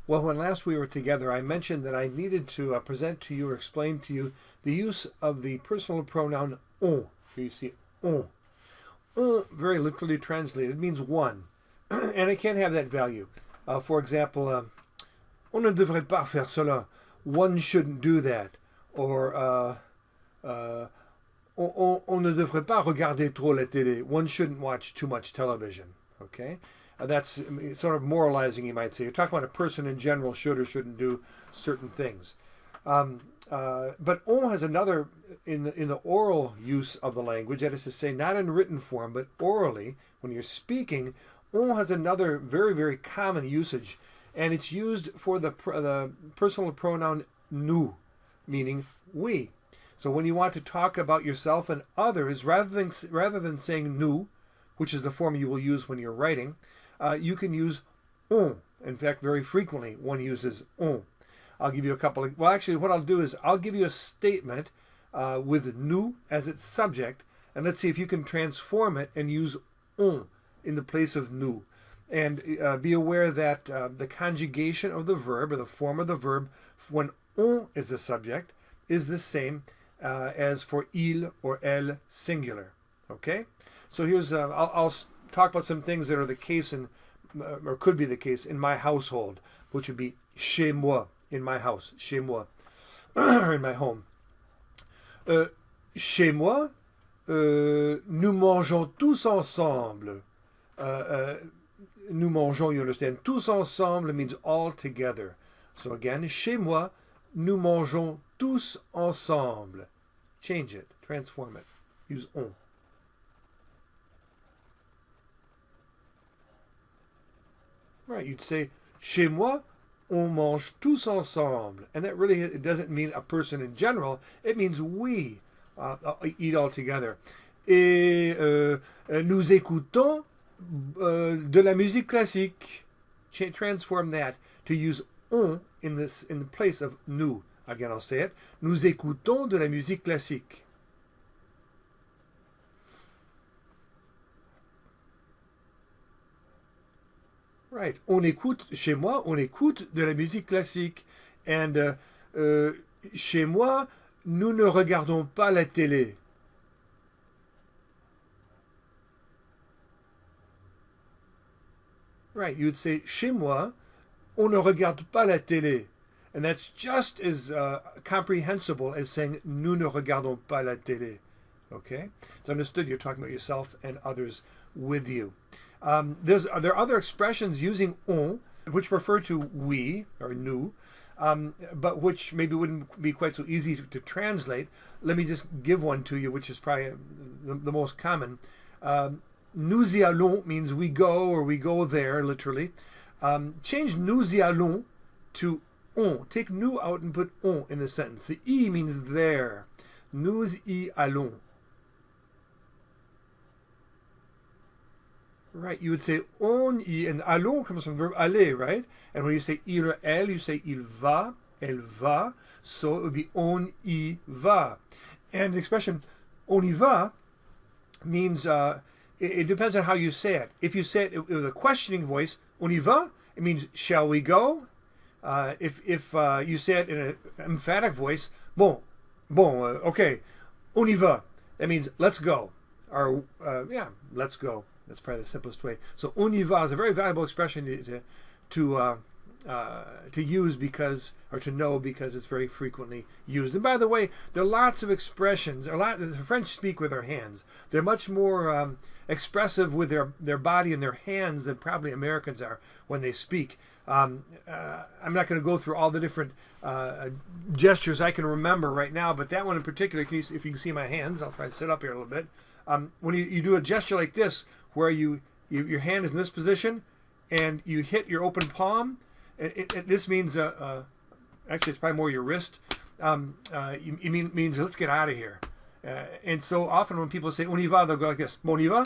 Well, when last we were together, I mentioned that I needed to present to you or explain to you the use of the personal pronoun on. Here you see on. On, very literally translated, means one. And it can have that value. For example, on ne devrait pas faire cela. One shouldn't do that. Or on ne devrait pas regarder trop la télé. One shouldn't watch too much television. Okay? That's sort of moralizing, you might say. You're talking about a person in general should or shouldn't do certain things. But on has another, in the oral use of the language, that is to say, not in written form, but orally, when you're speaking, on has another very, very common usage, and it's used for the personal pronoun nous, meaning we. So when you want to talk about yourself and others, rather than saying nous, which is the form you will use when you're writing, you can use on. In fact, very frequently one uses on. I'll give you a couple of, well, actually what I'll do is I'll give you a statement with nous as its subject, and let's see if you can transform it and use on in the place of nous. And be aware that the conjugation of the verb, or the form of the verb, when on is the subject, is the same as for il or elle singular. Okay? So here's, I'll talk about some things that are the case in, or could be the case in my household, which would be chez moi, in my house, chez moi, in my home. Chez moi, nous mangeons tous ensemble. Nous mangeons, you understand, tous ensemble means all together. So again, chez moi, nous mangeons tous ensemble. Change it, transform it, use on. Right, you'd say, chez moi, on mange tous ensemble. And that really, it doesn't mean a person in general. It means we eat all together. Et nous écoutons de la musique classique. Transform that to use on in the place of nous. Again, I'll say it. Nous écoutons de la musique classique. Right. On écoute, chez moi, on écoute de la musique classique. And chez moi, nous ne regardons pas la télé. Right. You would say, chez moi, on ne regarde pas la télé. And that's just as comprehensible as saying, nous ne regardons pas la télé. Okay? It's understood you're talking about yourself and others with you. There are other expressions using on, which refer to we, or nous, but which maybe wouldn't be quite so easy to translate. Let me just give one to you, which is probably the most common. Nous y allons means we go, or we go there, literally. Change nous y allons to on. Take nous out and put on in the sentence. The y means there. Nous y allons. Right, you would say on y, and allons comes from the verb aller, right? And when you say il or elle, you say il va, elle va, so it would be on y va. And the expression on y va means, it depends on how you say it. If you say it with a questioning voice, on y va, it means shall we go? If you say it in an emphatic voice, okay, on y va, that means let's go. Or, yeah, let's go. That's probably the simplest way. So on y va is a very valuable expression to use because, or to know because it's very frequently used. And by the way, there are lots of expressions. The French speak with their hands. They're much more expressive with their body and their hands than probably Americans are when they speak. I'm not going to go through all the different gestures I can remember right now, but that one in particular, if you can see my hands, I'll try to sit up here a little bit. When you do a gesture like this, where your hand is in this position, and you hit your open palm, this means, actually it's probably more your wrist, it means let's get out of here. And so often when people say on y va, they'll go like this, on y va,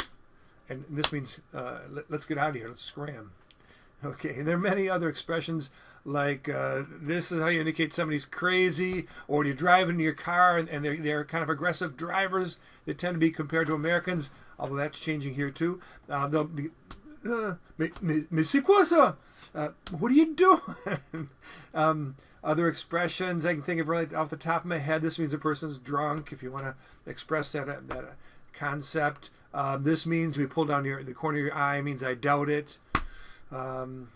and this means let's get out of here, let's scram. Okay, and there are many other expressions like this is how you indicate somebody's crazy, or when you're driving your car and they're kind of aggressive drivers. They tend to be compared to Americans, although that's changing here too. Mais c'est quoi ça? What are you doing? Other expressions I can think of right off the top of my head. This means a person's drunk, if you want to express that concept. This means we pull down the corner of your eye, means I doubt it. And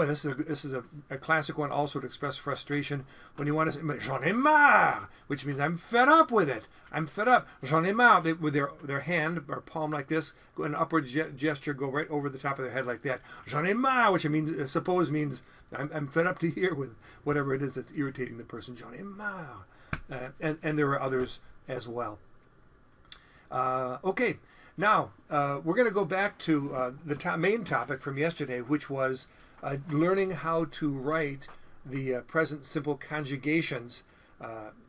this is a classic one also to express frustration when you want to say j'en ai marre, which means I'm fed up with it. I'm fed up. J'en ai marre, with their hand or palm like this, an upward gesture, go right over the top of their head like that. J'en ai marre, which means I'm fed up to hear with whatever it is that's irritating the person. J'en ai marre. And there are others as well. Okay. Now, we're going to go back to the main topic from yesterday, which was learning how to write the present simple conjugations.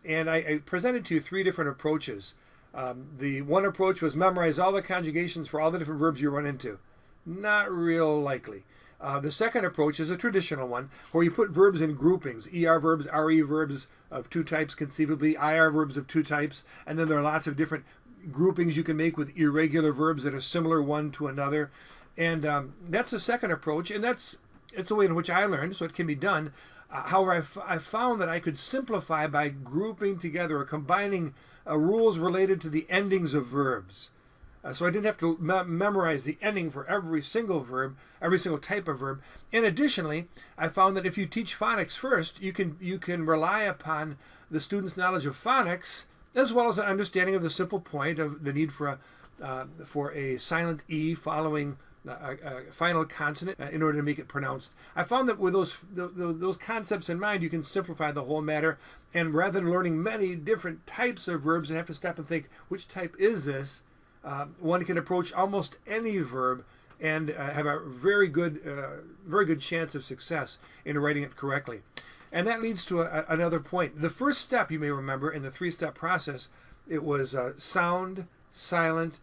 And I presented to you 3 different approaches. The one approach was memorize all the conjugations for all the different verbs you run into. Not real likely. The second approach is a traditional one, where you put verbs in groupings. ER verbs, RE verbs of 2 types conceivably, IR verbs of 2 types, and then there are lots of different groupings you can make with irregular verbs that are similar one to another. And that's the second approach, and it's the way in which I learned, so it can be done. However, I found that I could simplify by grouping together or combining rules related to the endings of verbs. So I didn't have to memorize the ending for every single verb, every single type of verb. And additionally, I found that if you teach phonics first, you can rely upon the student's knowledge of phonics as well as an understanding of the simple point of the need for a silent E following a final consonant in order to make it pronounced. I found that with those concepts in mind, you can simplify the whole matter, and rather than learning many different types of verbs and have to stop and think, which type is this, one can approach almost any verb and have a very good chance of success in writing it correctly. And that leads to another point. The first step, you may remember, in the 3-step process, it was sound, silent,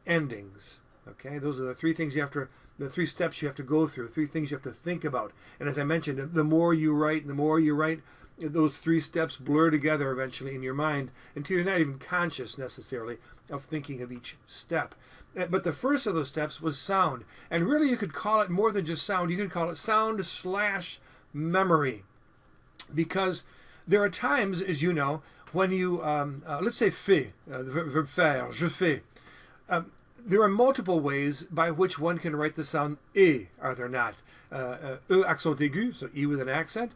endings. Okay, those are the 3 things the 3 steps you have to go through, 3 things you have to think about. And as I mentioned, the more you write, those 3 steps blur together eventually in your mind until you're not even conscious necessarily of thinking of each step. But the first of those steps was sound. And really you could call it more than just sound. You could call it sound/memory. Because there are times, as you know, when you, let's say fait, the verb faire, je fais. There are multiple ways by which one can write the sound E, are there not? E accent aigu, so E with an accent.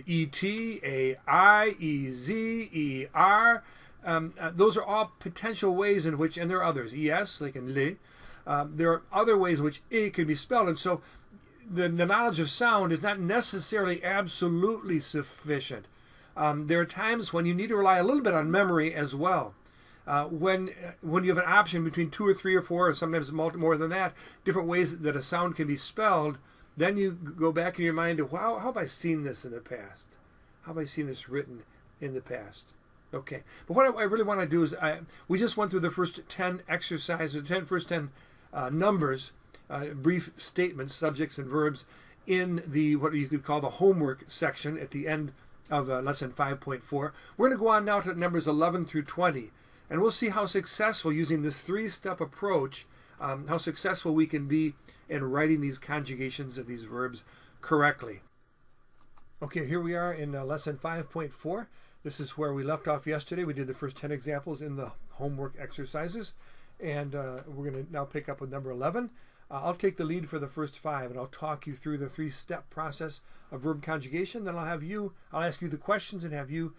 E-T, A-I, E-Z, E-R. Those are all potential ways in which, and there are others, E-S, like in le. There are other ways in which E can be spelled, and so the knowledge of sound is not necessarily absolutely sufficient. There are times when you need to rely a little bit on memory as well. When you have an option between 2 or 3 or 4, or sometimes more than that, different ways that a sound can be spelled, then you go back in your mind to, wow, how have I seen this in the past? How have I seen this written in the past? Okay, but what I really want to do is, we just went through the first 10 exercises, first 10 numbers, brief statements, subjects and verbs in the what you could call the homework section at the end of lesson 5.4. We're going to go on now to numbers 11 through 20, and we'll see how successful, using this 3-step approach, how successful we can be in writing these conjugations of these verbs correctly. Okay, here we are in lesson 5.4. This is where we left off yesterday. We did the first 10 examples in the homework exercises, and we're going to now pick up with number 11. I'll take the lead for the first 5, and I'll talk you through the 3-step process of verb conjugation. Then I'll ask you the questions and have you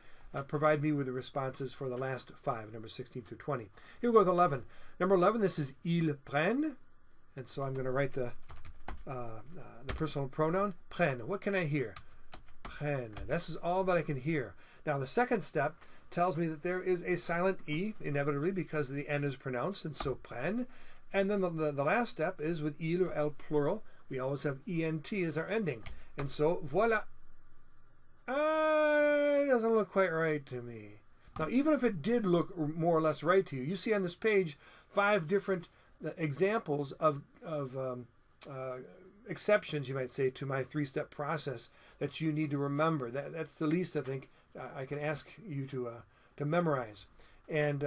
provide me with the responses for the last 5, number 16 through 20. Here we go with 11. Number 11, this is ils prennent, and so I'm going to write the personal pronoun prennent. What can I hear? Prennent. This is all that I can hear. Now the second step tells me that there is a silent E, inevitably, because the N is pronounced, and so prennent. And then the last step is with il or el plural. We always have ENT as our ending. And so, voila. It doesn't look quite right to me. Now, even if it did look more or less right to you, you see on this page 5 different examples of exceptions, you might say, to my 3-step process that you need to remember. That's the least I think I can ask you to memorize. And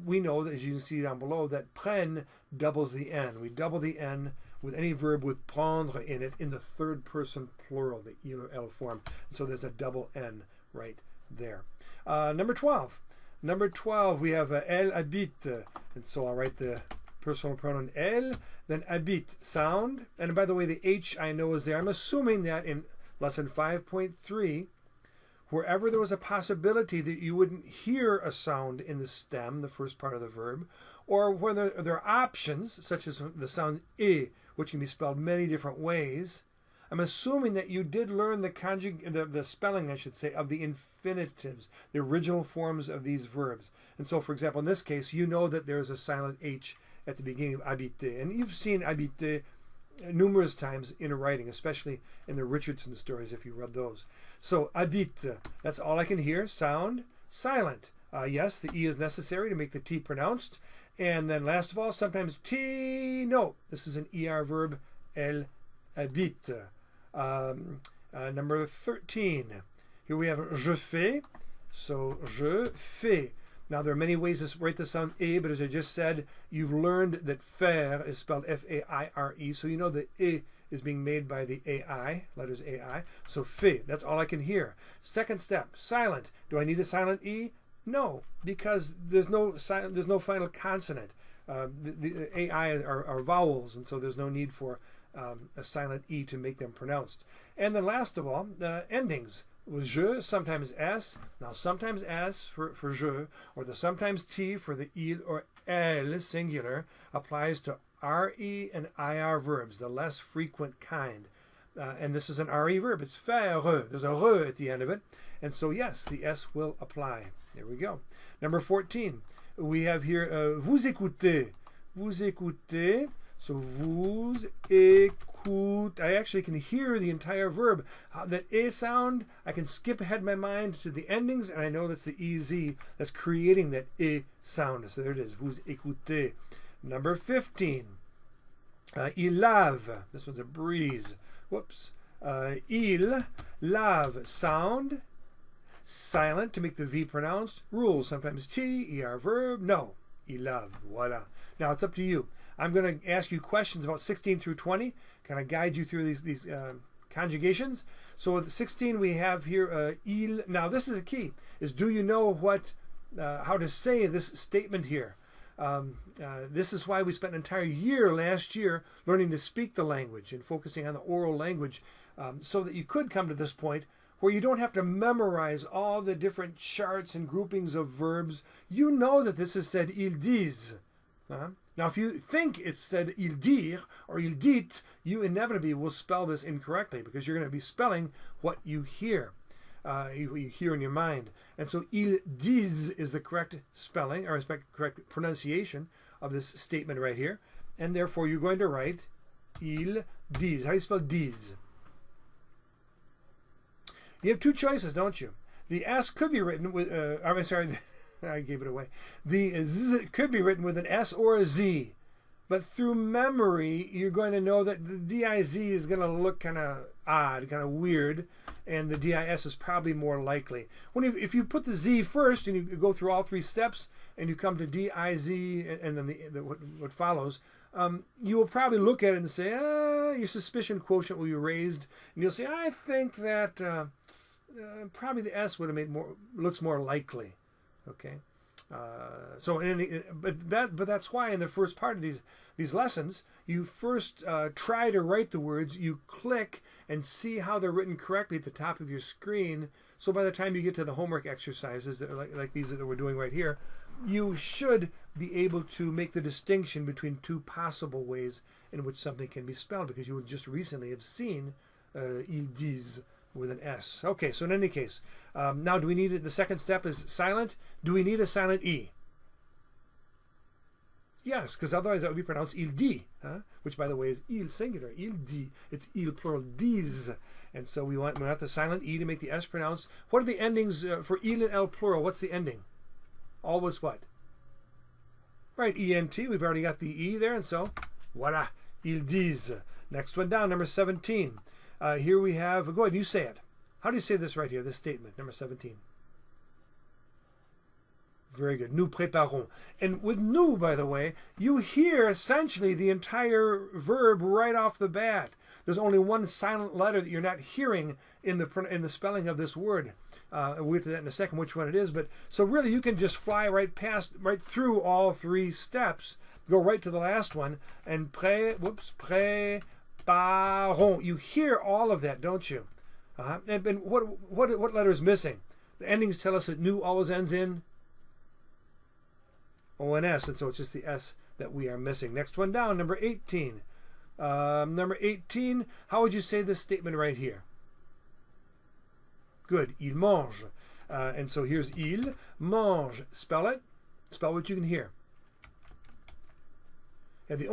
we know that, as you can see down below, that prenne doubles the N. We double the N with any verb with prendre in it in the third person plural, the il or elle form. And so there's a double N right there. Number 12. Number 12, we have elle habite. And so I'll write the personal pronoun elle, then habite, sound. And by the way, the H I know is there. I'm assuming that in lesson 5.3, wherever there was a possibility that you wouldn't hear a sound in the stem, the first part of the verb, or when there are options, such as the sound I, which can be spelled many different ways, I'm assuming that you did learn the spelling, I should say, of the infinitives, the original forms of these verbs. And so, for example, in this case, you know that there's a silent H at the beginning of habiter. And you've seen habiter numerous times in writing, especially in the Richardson stories, if you read those. So, habite, that's all I can hear. Sound, silent. Yes, the E is necessary to make the T pronounced. And then last of all, sometimes T, no. This is an ER verb, elle habite. Number 13. Here we have je fais. So, je fais. Now, there are many ways to write the sound E, but as I just said, you've learned that faire is spelled F-A-I-R-E. So you know the E is being made by the A-I, letters A-I. So fait, that's all I can hear. Second step, silent. Do I need a silent E? No, because there's no final consonant. The A-I are vowels, and so there's no need for a silent E to make them pronounced. And then last of all, endings. With je, sometimes s. Now sometimes s for je, or the sometimes t for the il or elle, singular, applies to re and ir verbs, the less frequent kind. And this is an re verb. It's faire. There's a re at the end of it. And so yes, the s will apply. There we go. Number 14. We have here vous écoutez. Vous écoutez. So vous écoutez. I actually can hear the entire verb. That e sound, I can skip ahead in my mind to the endings, and I know that's the ez that's creating that e sound. So there it is. Vous écoutez. Number 15. Il lave. This one's a breeze. Whoops. Il lave. Sound. Silent to make the V pronounced. Rules. Sometimes T, ER verb. No. Il lave. Voila. Now it's up to you. I'm going to ask you questions about 16 through 20. Kind of guide you through these conjugations. So with 16 we have here il. Now this is a key. Is do you know what how to say this statement here? This is why we spent an entire year last year learning to speak the language and focusing on the oral language, so that you could come to this point where you don't have to memorize all the different charts and groupings of verbs. You know that this is said ils disent. Now, if you think it's said il dire or il dit, you inevitably will spell this incorrectly because you're going to be spelling what you hear, you hear in your mind. And so ils disent is the correct spelling or correct pronunciation of this statement right here. And therefore, you're going to write ils disent. How do you spell disent? You have two choices, don't you? The S could be written with, I'm sorry, I gave it away. The Z could be written with an S or a Z. But through memory, you're going to know that the DIZ is going to look kind of odd, kind of weird, and the DIS is probably more likely. If you put the Z first and you go through all three steps and you come to DIZ and then what follows, you will probably look at it and say, your suspicion quotient will be raised, and you'll say, I think that probably the S would have made looks more likely. Okay, but that's why in the first part of these lessons, you first try to write the words, you click and see how they're written correctly at the top of your screen. So by the time you get to the homework exercises that are like these that we're doing right here, you should be able to make the distinction between two possible ways in which something can be spelled, because you would just recently have seen ils disent with an S. Okay, so in any case, now do we need it? The second step is silent. Do we need a silent E? Yes, because otherwise that would be pronounced il dit, which by the way is il singular, il dit. It's il plural, dis. And so we want the silent E to make the S pronounced. What are the endings for il and L plural? What's the ending? Always what? Right, ENT. We've already got the E there, and so voila, ils disent. Next one down, number 17. Here we have, go ahead, you say it. How do you say this right here, this statement, number 17? Very good. Nous préparons. And with nous, by the way, you hear essentially the entire verb right off the bat. There's only one silent letter that you're not hearing in the spelling of this word. We'll get to that in a second, which one it is. But so really, you can just fly right through all three steps, go right to the last one, and préparons. You hear all of that, don't you? And what letter is missing? The endings tell us that nous always ends in ONS, and so it's just the S that we are missing. Next one down, number 18. Number 18, how would you say this statement right here? Good, il mange. And so here's il mange. Spell it. Spell what you can hear. And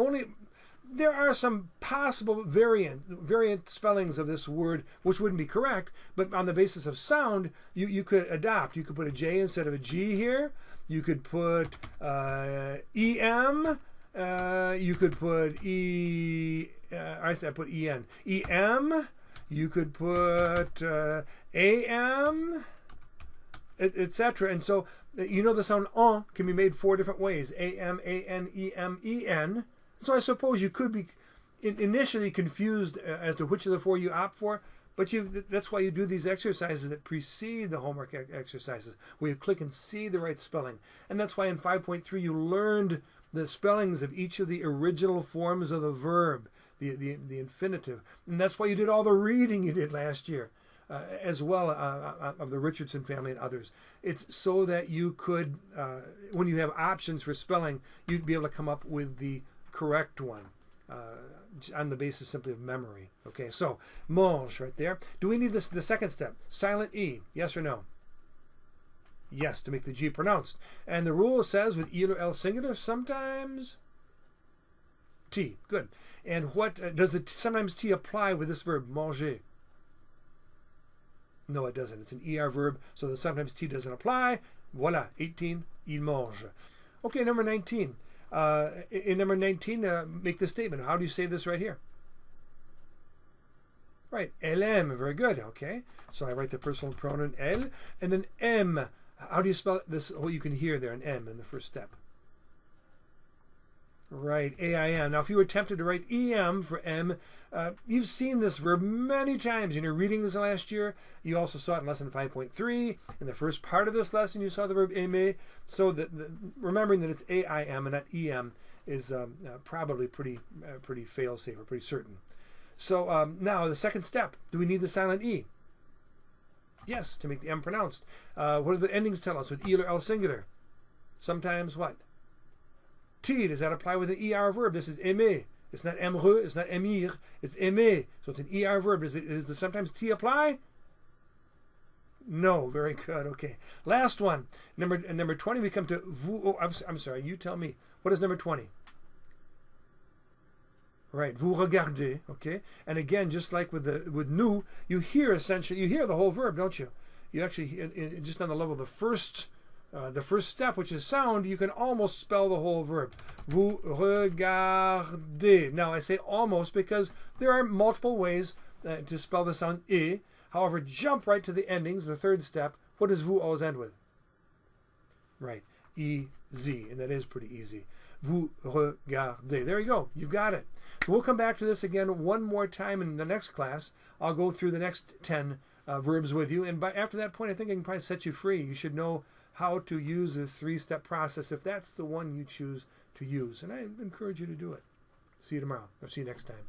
there are some possible variant spellings of this word which wouldn't be correct, but on the basis of sound, you could adopt. You could put a J instead of a G here. You could put EM. You could put I put EN. EM. You could put AM, etc. And so the sound on can be made 4 different ways: AM, AN, EM, EN. So I suppose you could be initially confused as to which of the 4 you opt for, but that's why you do these exercises that precede the homework exercises, where you click and see the right spelling. And that's why in 5.3 you learned the spellings of each of the original forms of the verb, the infinitive. And that's why you did all the reading you did last year, as well of the Richardson family and others. It's so that you could, when you have options for spelling, you'd be able to come up with the correct one on the basis simply of memory. Okay, so mange right there. Do we need the second step? Silent E, yes or no? Yes, to make the G pronounced. And the rule says with il or el singular, sometimes T. Good. And what does sometimes T apply with this verb, manger? No, it doesn't. It's an ER verb, so the sometimes T doesn't apply. Voila, 18, il mange. Okay, number 19. In number 19, make the statement. How do you say this right here? Right, elle aime. Very good. Okay, so I write the personal pronoun elle, and then M. How do you spell it? This? Oh, you can hear there an M in the first step. Right, A-I-N. Now, if you were tempted to write E-M for M, you've seen this verb many times. In your reading this last year, you also saw it in lesson 5.3. In the first part of this lesson, you saw the verb aimer. So remembering that it's A-I-M and not E-M is probably pretty fail-safe or pretty certain. So now, the second step. Do we need the silent E? Yes, to make the M pronounced. What do the endings tell us with il or el singular? Sometimes what? T, does that apply with an ER verb? This is aimer. It's not aimereux, it's not émir, it's aimer. So it's an ER verb. Does the sometimes T apply? No, very good. Okay. Last one. Number 20, we come to vous. Oh, I'm sorry, you tell me. What is number 20? Right, vous regardez, okay? And again, just like with nous, you hear the whole verb, don't you? You actually, just on the level of the first step, which is sound, you can almost spell the whole verb. Vous regardez. Now, I say almost because there are multiple ways to spell the sound E. However, jump right to the endings, the third step. What does vous always end with? Right, E-Z, and that is pretty easy. Vous regardez. There you go. You've got it. So we'll come back to this again one more time in the next class. I'll go through the next 10 verbs with you, and after that point, I think I can probably set you free. You should know how to use this 3-step process if that's the one you choose to use. And I encourage you to do it. See you tomorrow, or see you next time.